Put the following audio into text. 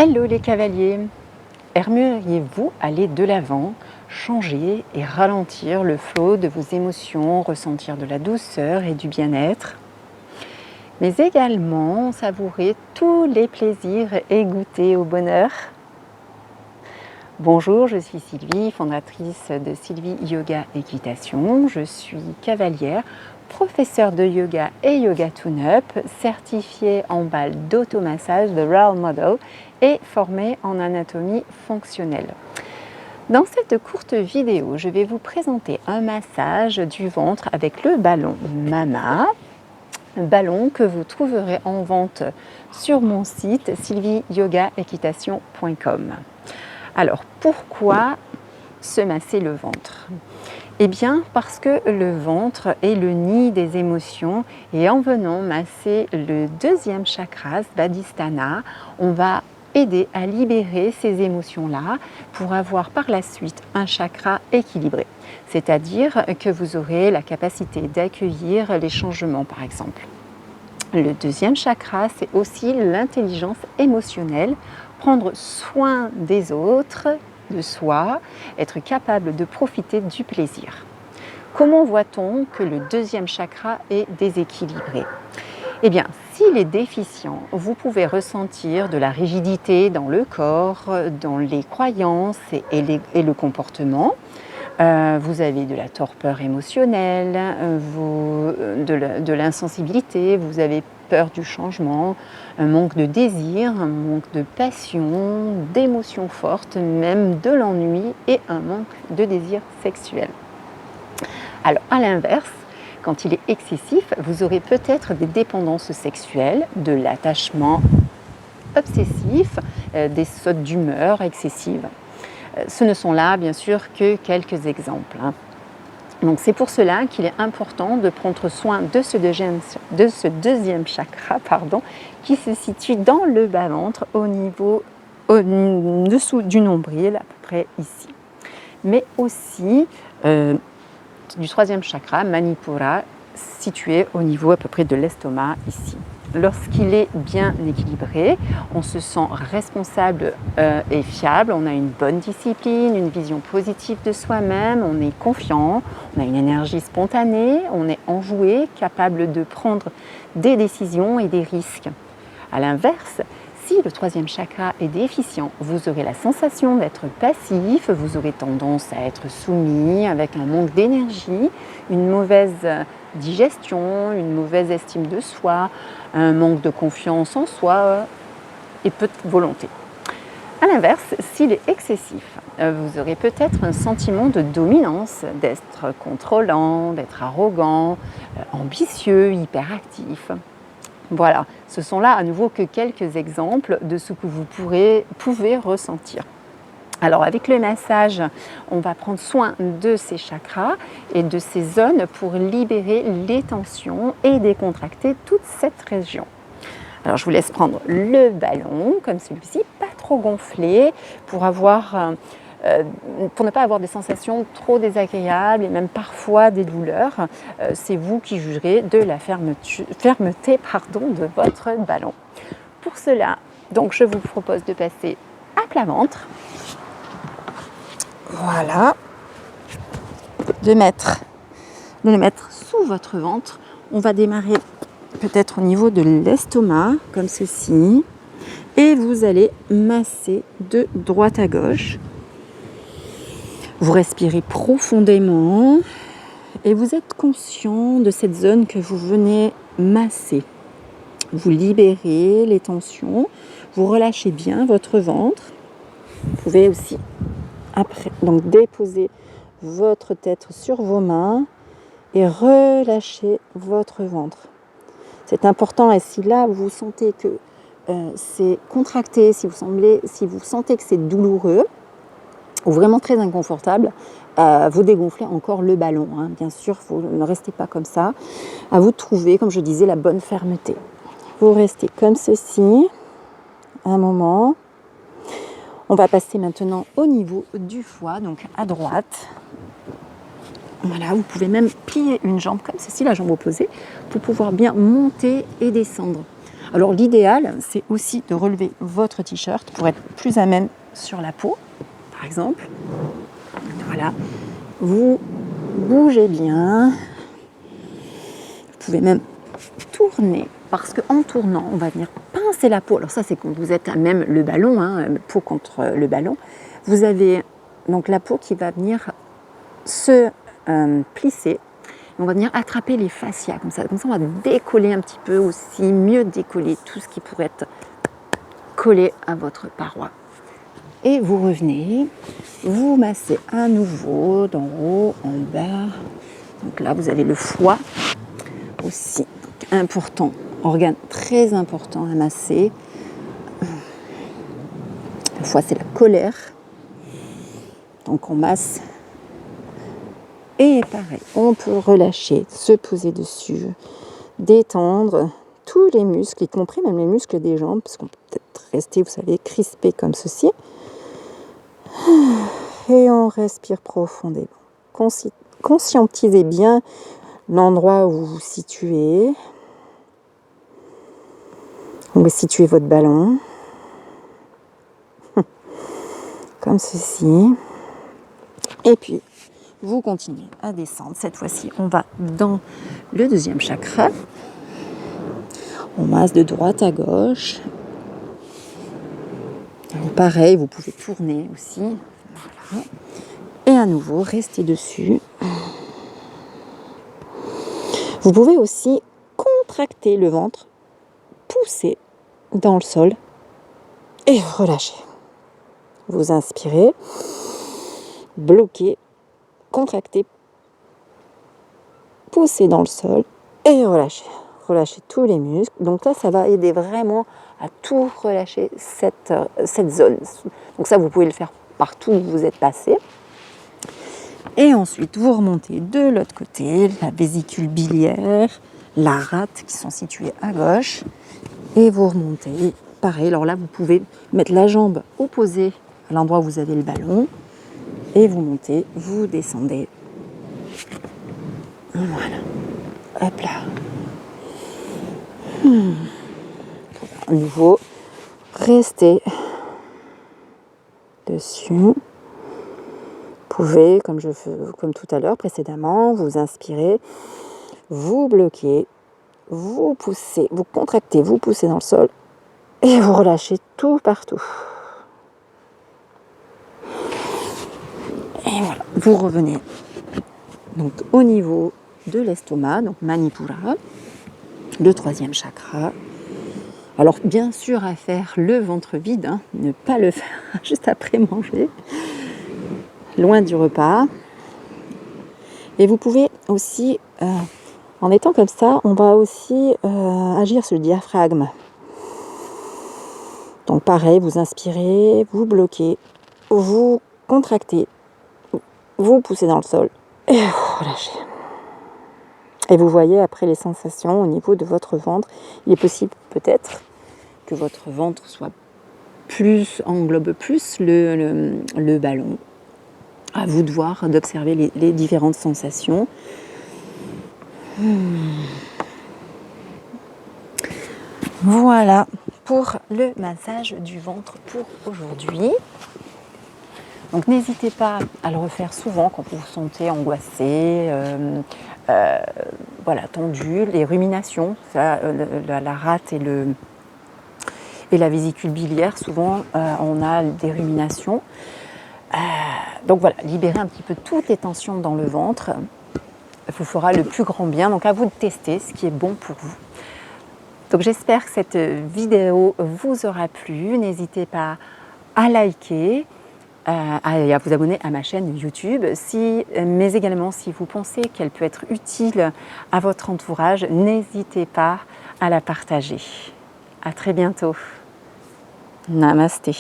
Hello les cavaliers! Aimeriez-vous aller de l'avant, changer et ralentir le flot de vos émotions, ressentir de la douceur et du bien-être, mais également savourer tous les plaisirs et goûter au bonheur? Bonjour, je suis Sylvie, fondatrice de Sylvie Yoga Équitation. Je suis cavalière, professeure de yoga et yoga tune-up, certifiée en balle d'automassage de Role Model et formée en anatomie fonctionnelle. Dans cette courte vidéo, je vais vous présenter un massage du ventre avec le ballon Mama, un ballon que vous trouverez en vente sur mon site sylvieyogaequitation.com. Alors, pourquoi se masser le ventre? Eh bien, parce que le ventre est le nid des émotions et en venant masser le deuxième chakra, Svadhisthana, on va aider à libérer ces émotions-là pour avoir par la suite un chakra équilibré. C'est-à-dire que vous aurez la capacité d'accueillir les changements, par exemple. Le deuxième chakra, c'est aussi l'intelligence émotionnelle, prendre soin des autres, de soi, être capable de profiter du plaisir. Comment voit-on que le deuxième chakra est déséquilibré? Eh bien, s'il est déficient, vous pouvez ressentir de la rigidité dans le corps, dans les croyances et le comportement. Vous avez de la torpeur émotionnelle, de l'insensibilité, vous avez peur du changement, un manque de désir, un manque de passion, d'émotions fortes, même de l'ennui et un manque de désir sexuel. Alors à l'inverse, quand il est excessif, vous aurez peut-être des dépendances sexuelles, de l'attachement obsessif, des sautes d'humeur excessives. Ce ne sont là, bien sûr, que quelques exemples. Donc, c'est pour cela qu'il est important de prendre soin de ce deuxième chakra qui se situe dans le bas-ventre, au-dessous du nombril, à peu près ici. Mais aussi du troisième chakra, Manipura, situé au niveau à peu près de l'estomac, ici. Lorsqu'il est bien équilibré, on se sent responsable et fiable, on a une bonne discipline, une vision positive de soi-même, on est confiant, on a une énergie spontanée, on est enjoué, capable de prendre des décisions et des risques. À l'inverse, si le troisième chakra est déficient, vous aurez la sensation d'être passif, vous aurez tendance à être soumis avec un manque d'énergie, une mauvaise digestion, une mauvaise estime de soi, un manque de confiance en soi et peu de volonté. A l'inverse, s'il est excessif, vous aurez peut-être un sentiment de dominance, d'être contrôlant, d'être arrogant, ambitieux, hyperactif. Voilà, ce sont là à nouveau que quelques exemples de ce que vous pouvez ressentir. Alors avec le massage, on va prendre soin de ces chakras et de ces zones pour libérer les tensions et décontracter toute cette région. Alors je vous laisse prendre le ballon comme celui-ci, pas trop gonflé pour ne pas avoir des sensations trop désagréables et même parfois des douleurs. C'est vous qui jugerez de la fermeté de votre ballon. Pour cela, donc, je vous propose de passer à plat ventre. Voilà. De le mettre sous votre ventre. On va démarrer peut-être au niveau de l'estomac, comme ceci. Et vous allez masser de droite à gauche. Vous respirez profondément et vous êtes conscient de cette zone que vous venez masser. Vous libérez les tensions, vous relâchez bien votre ventre. Vous pouvez aussi après donc déposer votre tête sur vos mains et relâcher votre ventre. C'est important et si là vous sentez que c'est contracté, si vous sentez que c'est douloureux, ou vraiment très inconfortable, vous dégonflez encore le ballon. Bien sûr, vous ne restez pas comme ça. À vous de trouver, comme je disais, la bonne fermeté. Vous restez comme ceci, un moment. On va passer maintenant au niveau du foie, donc à droite. Voilà, vous pouvez même plier une jambe comme ceci, la jambe opposée, pour pouvoir bien monter et descendre. Alors l'idéal, c'est aussi de relever votre t-shirt pour être plus à même sur la peau, par exemple. Voilà, vous bougez bien. Vous pouvez même tourner, parce qu'en tournant, on va venir pincer la peau. Alors ça, c'est quand vous êtes à même le ballon, peau contre le ballon. Vous avez donc la peau qui va venir se plisser. On va venir attraper les fascias, comme ça on va décoller un petit peu aussi, mieux décoller tout ce qui pourrait être collé à votre paroi. Et vous revenez, vous massez à nouveau d'en haut, en bas. Donc là, vous avez le foie aussi, donc important, organe très important à masser. Le foie, c'est la colère. Donc on masse. Et pareil, on peut relâcher, se poser dessus, détendre tous les muscles, y compris même les muscles des jambes, parce qu'on peut peut-être rester, vous savez, crispé comme ceci. Et on respire profondément. Conscientisez bien l'endroit où vous vous situez. Où vous situez votre ballon. Comme ceci. Et puis, vous continuez à descendre. Cette fois-ci, on va dans le deuxième chakra. On masse de droite à gauche. Alors, pareil, vous pouvez tourner aussi. Voilà. Et à nouveau, restez dessus. Vous pouvez aussi contracter le ventre, pousser dans le sol et relâcher. Vous inspirez, bloquez, contractez, poussez dans le sol et relâchez. Relâchez tous les muscles. Donc là, ça va aider vraiment à tout relâcher cette zone. Donc ça, vous pouvez le faire partout où vous êtes passé. Et ensuite, vous remontez de l'autre côté, la vésicule biliaire, la rate qui sont situées à gauche. Et vous remontez. Pareil, alors là, vous pouvez mettre la jambe opposée à l'endroit où vous avez le ballon. Et vous montez, vous descendez. Voilà. Hop là. À nouveau, restez dessus. Vous pouvez, comme tout à l'heure précédemment, vous inspirez, vous bloquez, vous poussez, vous contractez, vous poussez dans le sol et vous relâchez tout partout. Et voilà, vous revenez donc au niveau de l'estomac, donc Manipura, le troisième chakra. Alors bien sûr à faire le ventre vide, ne pas le faire juste après manger, loin du repas. Et vous pouvez aussi, en étant comme ça, on va aussi agir sur le diaphragme. Donc pareil, vous inspirez, vous bloquez, vous contractez, vous poussez dans le sol et vous relâchez. Et vous voyez après les sensations au niveau de votre ventre. Il est possible peut-être que votre ventre englobe plus le ballon. À vous de voir, d'observer les différentes sensations. Voilà pour le massage du ventre pour aujourd'hui. Donc n'hésitez pas à le refaire souvent quand vous vous sentez angoissé, tendu, les ruminations, la rate et la vésicule biliaire, souvent on a des ruminations. Donc voilà, libérez un petit peu toutes les tensions dans le ventre, vous fera le plus grand bien. Donc à vous de tester ce qui est bon pour vous. Donc j'espère que cette vidéo vous aura plu. N'hésitez pas à liker, à vous abonner à ma chaîne YouTube, mais également si vous pensez qu'elle peut être utile à votre entourage, n'hésitez pas à la partager. À très bientôt. Namasté.